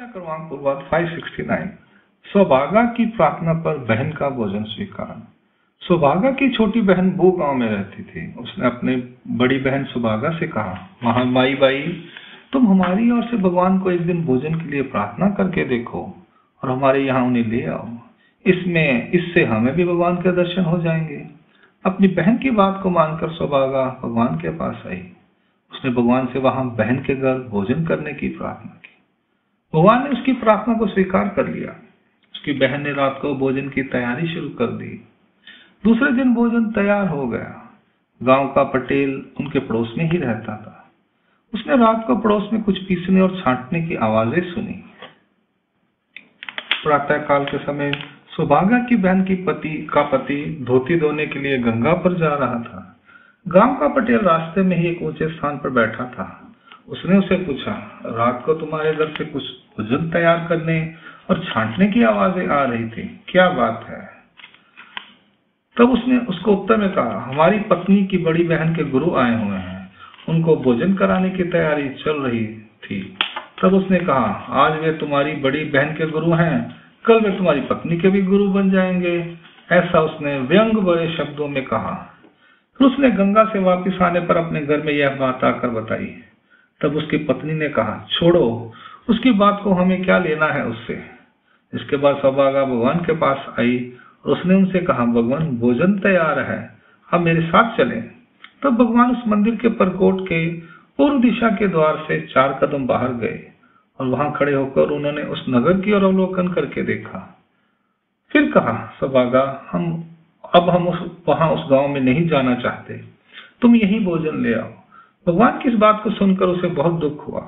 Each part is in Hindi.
लीला क्रमांक पूर्वाध 569। सौभागा की प्रार्थना पर बहन का भोजन स्वीकार। सौभागा की छोटी बहन वो गांव में रहती थी। उसने अपनी बड़ी बहन सुभागा से कहा, महामाई बाई, तुम हमारी ओर से भगवान को एक दिन भोजन के लिए प्रार्थना करके देखो और हमारे यहाँ उन्हें ले आओ। इससे हमें भी भगवान के दर्शन हो जाएंगे। अपनी बहन की बात को मानकर सौभागा भगवान के पास आई। उसने भगवान से वहां बहन के घर भोजन करने की प्रार्थना की। भगवान ने उसकी प्रार्थना को स्वीकार कर लिया। उसकी बहन ने रात को भोजन की तैयारी शुरू कर दी। दूसरे दिन भोजन तैयार हो गया। गांव का पटेल उनके पड़ोस में ही रहता था। उसने रात को पड़ोस में कुछ पीसने और छांटने की आवाजें सुनी। प्रातः काल के समय सौभागा की बहन की पति धोती धोने के लिए गंगा पर जा रहा था। गांव का पटेल रास्ते में ही एक ऊंचे स्थान पर बैठा था। उसने उसे पूछा, रात को तुम्हारे घर से कुछ भोजन तैयार करने और छांटने की आवाजें आ रही थी, क्या बात है? तब उसने उसको उत्तर में कहा, हमारी पत्नी की बड़ी बहन के गुरु आए हुए हैं, उनको भोजन कराने की तैयारी चल रही थी। तब उसने कहा, आज वे तुम्हारी बड़ी बहन के गुरु हैं, कल वे तुम्हारी पत्नी के भी गुरु बन जाएंगे। ऐसा उसने व्यंग भरे शब्दों में कहा। फिर उसने गंगा से वापस आने पर अपने घर में यह बात आकर बताई। तब उसकी पत्नी ने कहा, छोड़ो, उसकी बात को हमें क्या लेना है उससे। इसके बाद सौभागा भगवान के पास आई और उसने उनसे कहा, भगवान भोजन तैयार है, अब मेरे साथ चलें। तब भगवान उस मंदिर के परकोट के पूर्व दिशा के द्वार से 4 कदम बाहर गए और वहां खड़े होकर उन्होंने उस नगर की ओर अवलोकन करके देखा। फिर कहा, सौभागा, हम वहां उस गांव में नहीं जाना चाहते, तुम यही भोजन ले आओ। भगवान की इस बात को सुनकर उसे बहुत दुख हुआ।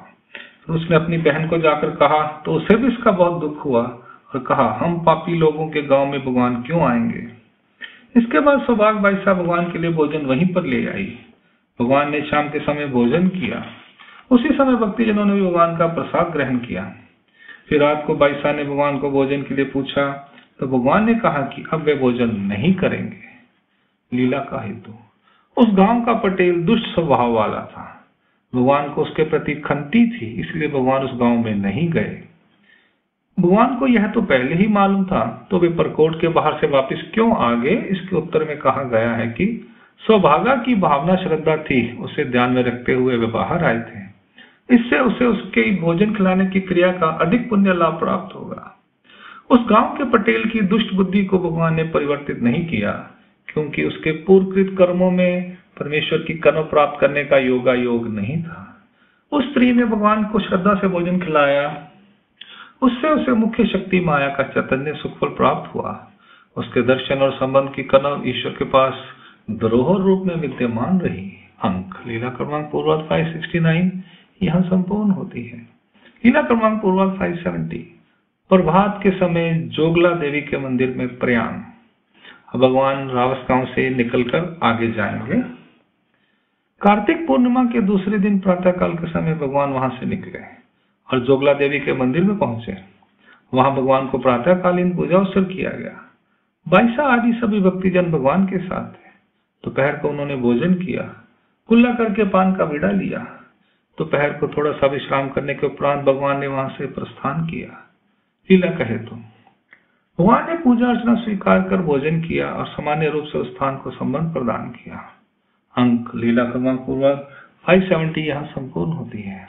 फिर उसने अपनी बहन को जाकर कहा तो उसे भी इसका बहुत दुख हुआ और कहा, हम पापी लोगों के गांव में भगवान क्यों आएंगे। इसके बाद सौभाग बाई साहब भगवान के लिए भोजन वहीं पर ले आई। भगवान ने शाम के समय भोजन किया। उसी समय भक्तजनों ने भी भगवान का प्रसाद ग्रहण किया। फिर रात को बाई साहब ने भगवान को भोजन के लिए पूछा तो भगवान ने कहा कि अब वे भोजन नहीं करेंगे। लीला का हेतु। उस गांव का पटेल दुष्ट स्वभाव वाला था। भगवान को उसके प्रति खंती थी, इसलिए भगवान उस गांव में नहीं गए। भगवान को यह तो पहले ही मालूम था, तो वे परकोट के बाहर से वापस क्यों आ गए? इसके उत्तर में कहा गया है कि सौभागा की भावना श्रद्धा थी, उसे ध्यान में रखते हुए वे बाहर आए थे। इससे उसे उसके भोजन खिलाने की क्रिया का अधिक पुण्य लाभ प्राप्त होगा। उस गांव के पटेल की दुष्ट बुद्धि को भगवान ने परिवर्तित नहीं किया, क्योंकि उसके पूर्वकृत कर्मों में परमेश्वर की कर्म प्राप्त करने का योग नहीं था। उस स्त्री ने भगवान को श्रद्धा से भोजन खिलाया। उससे उसे मुख्य शक्ति माया का चैतन्य सुखफल प्राप्त हुआ। उसके दर्शन और संबंध की कला ईश्वर के पास धरोहर रूप में विद्यमान रही। अंक लीला क्रमांक पूर्वाध 569 यहाँ संपूर्ण होती है। लीला क्रमांक पूर्वाध 570। प्रभात के समय जोगला देवी के मंदिर में प्रयाण। भगवान रावस गांव से निकलकर आगे जाएंगे। कार्तिक पूर्णिमा के दूसरे दिन प्रातःकाल के समय भगवान वहां से निकले और जोगला देवी के मंदिर में पहुंचे। वहां भगवान को प्रातःकालीन पूजा अवसर किया गया। बाईसा आदि सभी भक्तिजन भगवान के साथ थे। दोपहर को उन्होंने भोजन किया, कुल्ला करके पान का बीड़ा लिया। दोपहर को थोड़ा सा विश्राम करने के उपरांत भगवान ने वहां से प्रस्थान किया। लीला कहे तो भगवान ने पूजा अर्चना स्वीकार कर भोजन किया और सामान्य रूप से उस स्थान को संबंध प्रदान किया। अंक लीला क्रमांक पूर्वाध 570 यहाँ संपूर्ण होती है।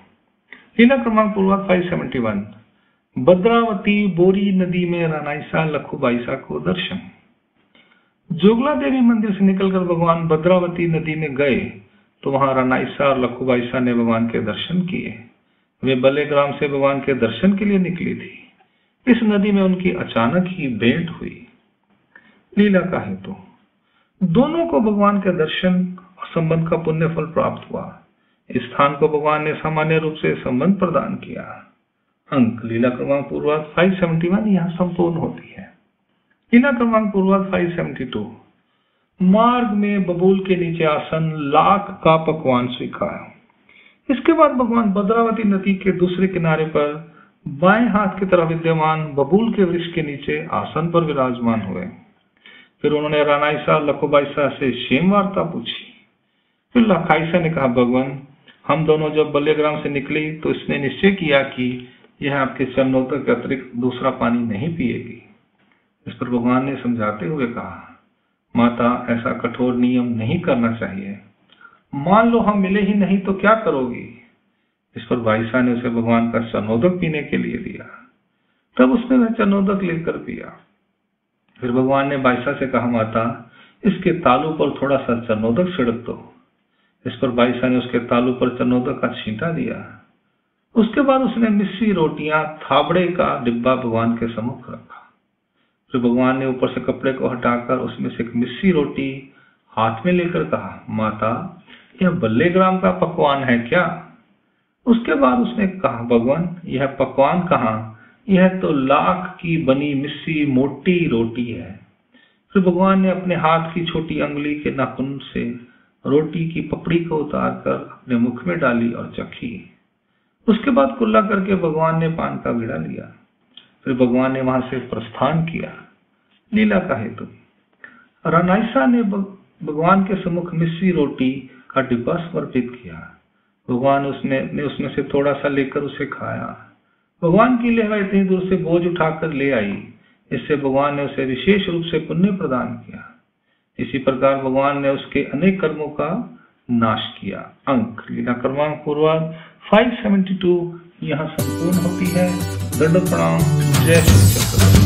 लीला क्रमांक पूर्वाध 571। भद्रावती बोरी नदी में रानाईसा लखुबाईसा को दर्शन। जोगला देवी मंदिर से निकलकर भगवान भद्रावती नदी में गए तो वहां रानाईसा और लखुबाईसा ने भगवान के दर्शन किए। वे बलेग्राम से भगवान के दर्शन के लिए निकली थी। इस नदी में उनकी अचानक ही भेंट हुई। लीला का हेतु। दोनों को भगवान के दर्शन और संबंध का पुण्य फल प्राप्त हुआ। इस स्थान को भगवान ने सामान्य रूप से संबंध प्रदान किया। अंक लीला क्रमांक पूर्वाध 571 यहाँ संपूर्ण होती है। लीला क्रमांक पूर्वाध 572। मार्ग में बबूल के नीचे आसन, लाख का पकवान स्वीकार। इसके बाद भगवान भद्रावती नदी के दूसरे किनारे पर बाएं हाथ की तरफ विद्यमान बबूल के वृक्ष के नीचे आसन पर विराजमान हुए। फिर उन्होंने रानाईसा लखुबाईसा से क्षेम वार्ता पूछी। फिर लखाईसा ने कहा, भगवान, हम दोनों जब बल्लेग्राम से निकली तो इसने निश्चय किया कि यह आपके चरणोदक के अतिरिक्त दूसरा पानी नहीं पिएगी। इस पर भगवान ने समझाते हुए कहा, माता, ऐसा कठोर नियम नहीं करना चाहिए। मान लो हम मिले ही नहीं तो क्या करोगी? इस पर बाईसा ने उसे भगवान का चरणोदक पीने के लिए दिया। तब उसने वह चरणोदक लेकर पिया। फिर भगवान ने बाईसा से कहा, माता, इसके तालू पर थोड़ा सा चरणोदक छिड़क दो। इस पर बाईसा ने उसके तालू पर चरणोदक का छींटा दिया। उसके बाद उसने मिस्सी रोटियां थाबड़े का डिब्बा भगवान के सम्मुख रखा। फिर भगवान ने ऊपर से कपड़े को हटाकर उसमें से एक मिस्सी रोटी हाथ में लेकर कहा, माता, यह बल्लेग्राम का पकवान है क्या? उसके बाद उसने कहा, भगवान, यह पकवान कहाँ, यह तो लाख की बनी मिस्सी मोटी रोटी है। फिर भगवान ने अपने हाथ की छोटी अंगुली के नाखून से रोटी की पपड़ी को उतारकर अपने मुख में डाली और चखी। उसके बाद कुल्ला करके भगवान ने पान का बीड़ा लिया। फिर भगवान ने वहां से प्रस्थान किया। लीला का हेतु। रानाइसा ने भगवान के सम्मुख मिस्सी रोटी का डिब्बा समर्पित किया। भगवान ने उसमें से थोड़ा सा लेकर उसे खाया। भगवान की लेवा इतनी दूर से बोझ उठाकर ले आई, इससे भगवान ने उसे विशेष रूप से पुण्य प्रदान किया। इसी प्रकार भगवान ने उसके अनेक कर्मों का नाश किया। अंक लीला क्रमांक पूर्वार्ध 572 यहाँ संपूर्ण होती है। दंड प्रणाम। जय श्री कृष्ण।